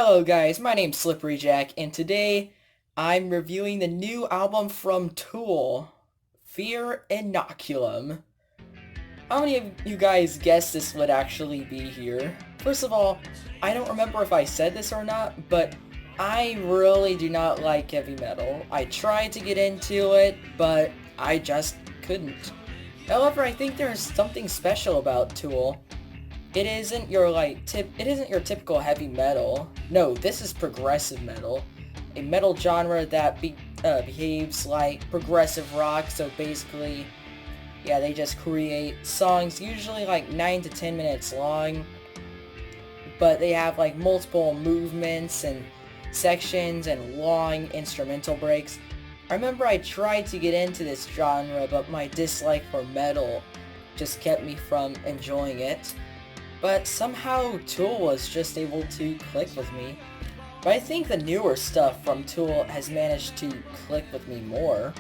Hello guys, my name's Slippery Jack, and today I'm reviewing the new album from Tool, Fear Inoculum. How many of you guys guessed this would actually be here? First of all, I don't remember if I said this or not, but I really do not like heavy metal. I tried to get into it, but I just couldn't. However, I think there's something special about Tool. It isn't your typical heavy metal. No, this is progressive metal. A metal genre that behaves like progressive rock, so basically, yeah, they just create songs usually like 9 to 10 minutes long, but they have like multiple movements and sections and long instrumental breaks. I remember I tried to get into this genre, but my dislike for metal just kept me from enjoying it. But somehow Tool was just able to click with me. But I think the newer stuff from Tool has managed to click with me more.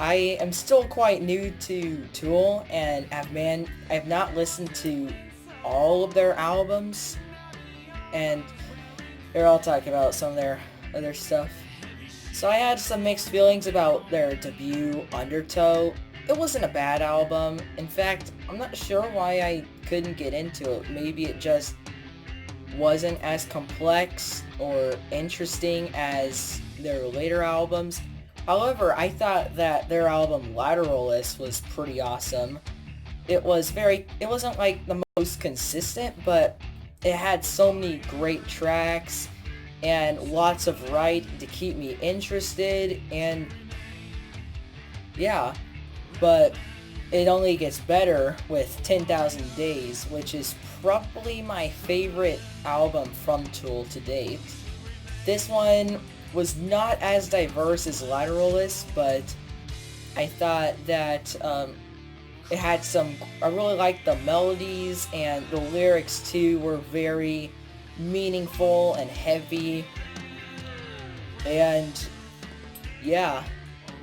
I am still quite new to Tool and I've not listened to all of their albums, and they're all talking about some of their other stuff. So I had some mixed feelings about their debut, Undertow. It wasn't a bad album. In fact, I'm not sure why I couldn't get into it. Maybe it just wasn't as complex or interesting as their later albums. However, I thought that their album Lateralus was pretty awesome. It wasn't like the most consistent, but it had so many great tracks and lots of variety to keep me interested, and yeah, but it only gets better with 10,000 Days, which is probably my favorite album from Tool to date. This one was not as diverse as Lateralus, but I thought that it had I really liked the melodies, and the lyrics too were very meaningful and heavy, and yeah.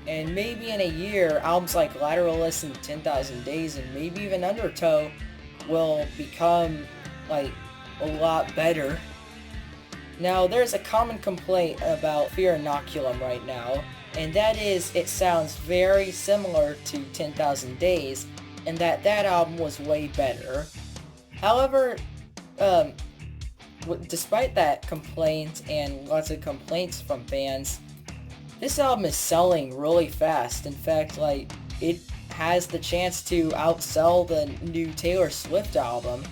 And maybe in a year, albums like Lateralus and 10,000 Days and maybe even Undertow will become like a lot better. Now, there's a common complaint about Fear Inoculum right now, and that is it sounds very similar to 10,000 Days, and that album was way better. However, despite that complaint and lots of complaints from fans, this album is selling really fast. In fact, like, it has the chance to outsell the new Taylor Swift album,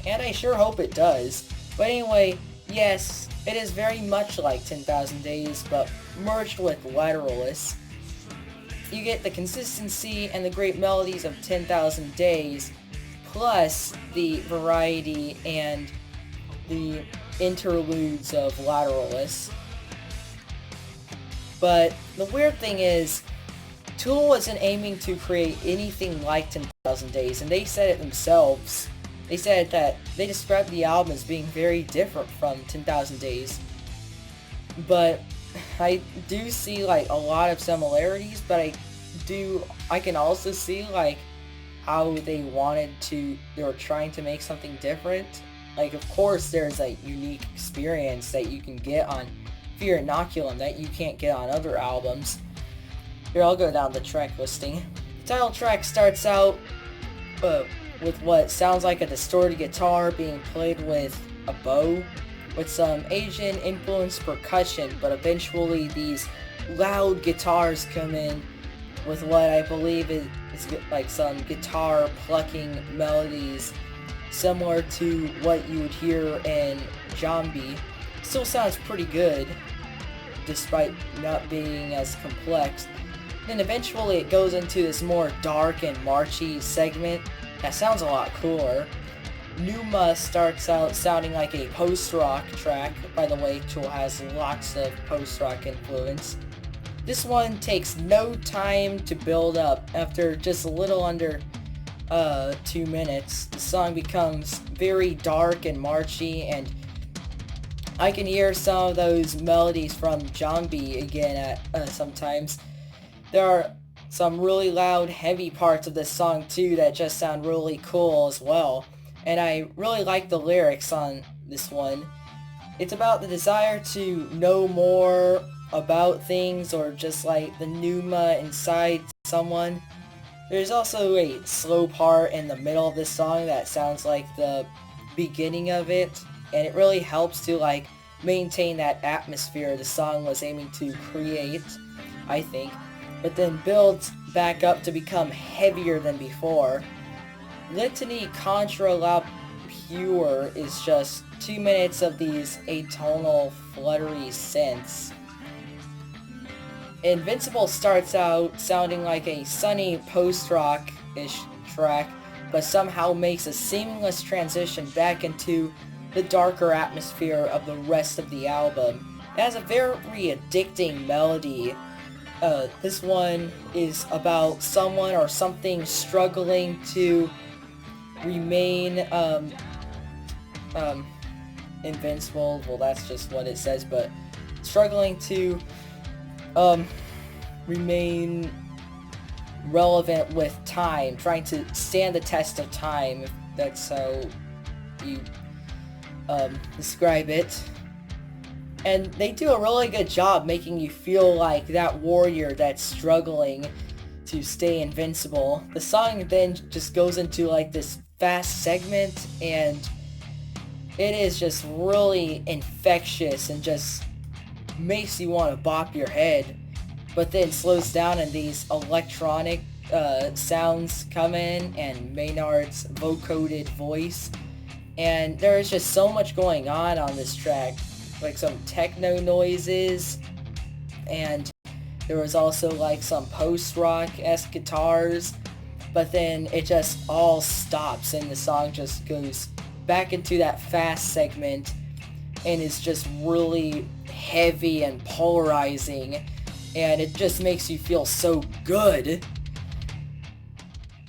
and I sure hope it does. But anyway, yes, it is very much like 10,000 Days, but merged with Lateralus. You get the consistency and the great melodies of 10,000 Days, plus the variety and the interludes of Lateralus. But the weird thing is, Tool wasn't aiming to create anything like 10,000 Days, and they said it themselves. They said that they described the album as being very different from 10,000 Days. But I do see like a lot of similarities, but I can also see like how they were trying to make something different. Like, of course there's a unique experience that you can get on Fear Inoculum that you can't get on other albums. Here, I'll go down the track listing. The title track starts out with what sounds like a distorted guitar being played with a bow, with some Asian influenced percussion, but eventually these loud guitars come in with what I believe is like some guitar plucking melodies similar to what you would hear in Zombie. Still sounds pretty good, despite not being as complex. Then eventually it goes into this more dark and marchy segment that sounds a lot cooler. Pneuma starts out sounding like a post-rock track. By the way, Tool has lots of post-rock influence. This one takes no time to build up. After just a little under 2 minutes, the song becomes very dark and marchy, and I can hear some of those melodies from Zombie again at sometimes. There are some really loud, heavy parts of this song too that just sound really cool as well. And I really like the lyrics on this one. It's about the desire to know more about things, or just like the pneuma inside someone. There's also a slow part in the middle of this song that sounds like the beginning of it, and it really helps to like maintain that atmosphere the song was aiming to create, I think, but then builds back up to become heavier than before. Litany Contra La Pure is just 2 minutes of these atonal, fluttery synths. Invincible starts out sounding like a sunny post-rock-ish track, but somehow makes a seamless transition back into the darker atmosphere of the rest of the album. It has a very addicting melody. This one is about someone or something struggling to remain invincible. Well, that's just what it says, but struggling to remain relevant with time, trying to stand the test of time, if that's how you describe it. And they do a really good job making you feel like that warrior that's struggling to stay invincible. The song then just goes into like this fast segment, and it is just really infectious and just makes you want to bop your head, but then slows down and these electronic sounds come in, and Maynard's vocoded voice, and there's just so much going on this track, like some techno noises, and there was also like some post-rock-esque guitars, but then it just all stops and the song just goes back into that fast segment and is just really heavy and polarizing, and it just makes you feel so good.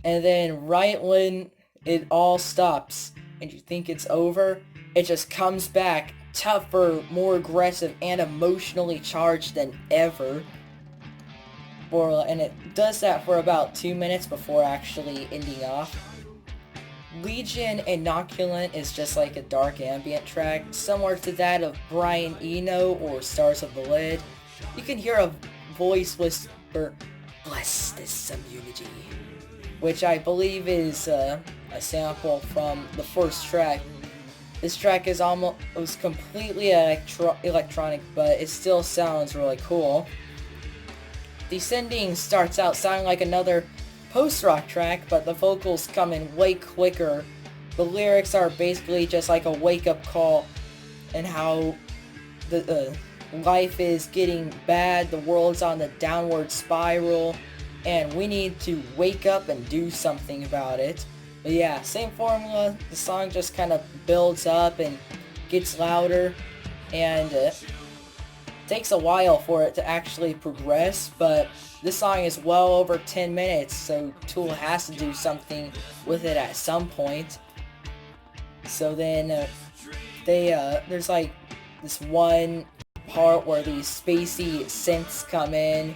And then right when it all stops and you think it's over, it just comes back tougher, more aggressive, and emotionally charged than ever. And it does that for about 2 minutes before actually ending off. Fear Inoculum is just like a dark ambient track, similar to that of Brian Eno or Stars of the Lid. You can hear a voice whisper, "Bless this community," which I believe is a sample from the first track. This track is almost completely electronic, but it still sounds really cool. Descending starts out sounding like another post-rock track, but the vocals come in way quicker. The lyrics are basically just like a wake-up call, and how the life is getting bad, the world's on the downward spiral, and we need to wake up and do something about it. But yeah, same formula. The song just kind of builds up and gets louder, and takes a while for it to actually progress, but this song is well over 10 minutes, so Tool has to do something with it at some point. So then there's like this one part where these spacey synths come in,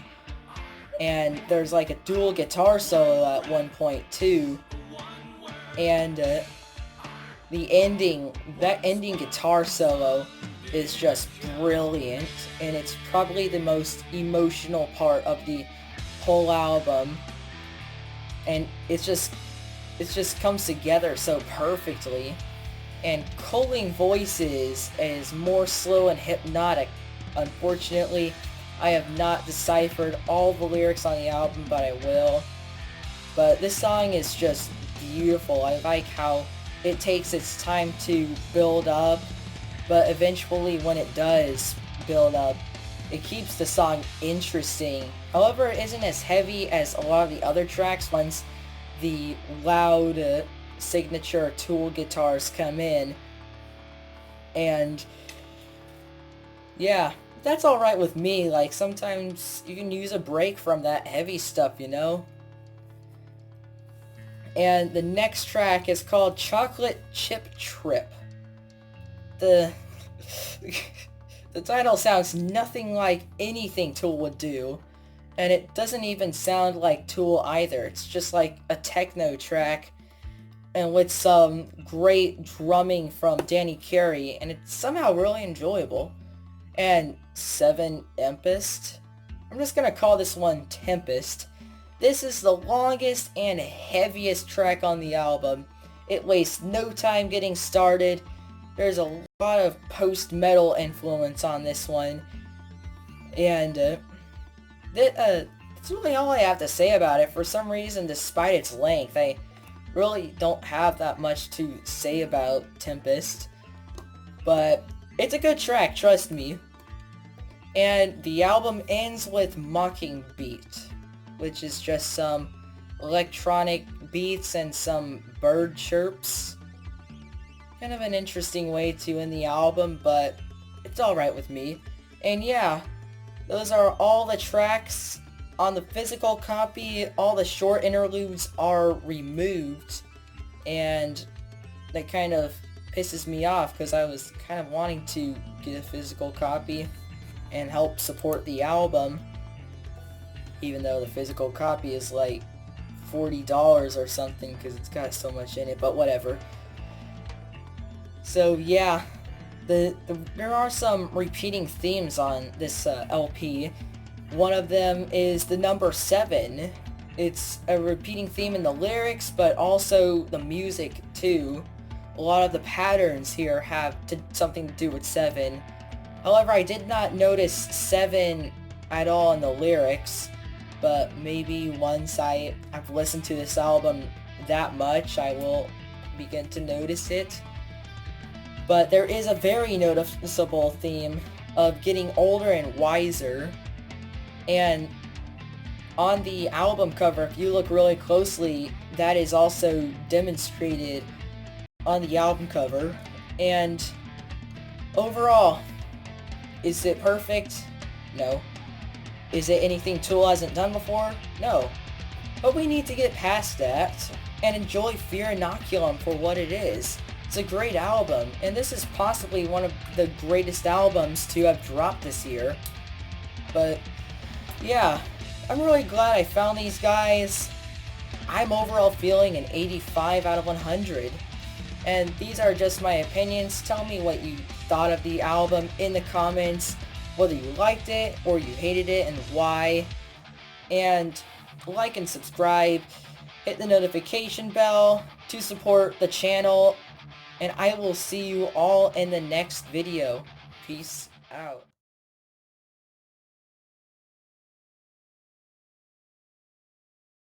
and there's like a dual guitar solo at one point too, and that ending guitar solo is just brilliant, and it's probably the most emotional part of the whole album, and it just comes together so perfectly. And Culling voices is more slow and hypnotic. Unfortunately, I have not deciphered all the lyrics on the album, but I will. But this song is just beautiful. I like how it takes its time to build up, but eventually when it does build up, it keeps the song interesting. However, it isn't as heavy as a lot of the other tracks once the loud signature Tool guitars come in. And yeah, that's alright with me. Like, sometimes you can use a break from that heavy stuff, you know? And the next track is called Chocolate Chip Trip. The title sounds nothing like anything Tool would do, and it doesn't even sound like Tool either. It's just like a techno track, and with some great drumming from Danny Carey, and it's somehow really enjoyable. And 7 Tempest. I'm just gonna call this one Tempest. This is the longest and heaviest track on the album. It wastes no time getting started. There's a lot of post-metal influence on this one. And that's really all I have to say about it. For some reason, despite its length, I really don't have that much to say about Tempest. But it's a good track, trust me. And the album ends with Mocking Beat, which is just some electronic beats and some bird chirps. Kind of an interesting way to end the album, but it's alright with me. And yeah, those are all the tracks on the physical copy. All the short interludes are removed, and that kind of pisses me off because I was kind of wanting to get a physical copy and help support the album, even though the physical copy is like $40 or something because it's got so much in it, but whatever. So yeah, there are some repeating themes on this LP. One of them is the number 7. It's a repeating theme in the lyrics, but also the music too. A lot of the patterns here have something to do with 7. However, I did not notice 7 at all in the lyrics, but maybe once I've listened to this album that much, I will begin to notice it. But there is a very noticeable theme of getting older and wiser. And on the album cover, if you look really closely, that is also demonstrated on the album cover. And overall, is it perfect? No. Is it anything Tool hasn't done before? No. But we need to get past that and enjoy Fear Inoculum for what it is. It's a great album, and this is possibly one of the greatest albums to have dropped this year. But yeah, I'm really glad I found these guys. I'm overall feeling an 85 out of 100. And these are just my opinions. Tell me what you thought of the album in the comments, whether you liked it or you hated it and why. And like and subscribe, hit the notification bell to support the channel, and I will see you all in the next video. Peace out.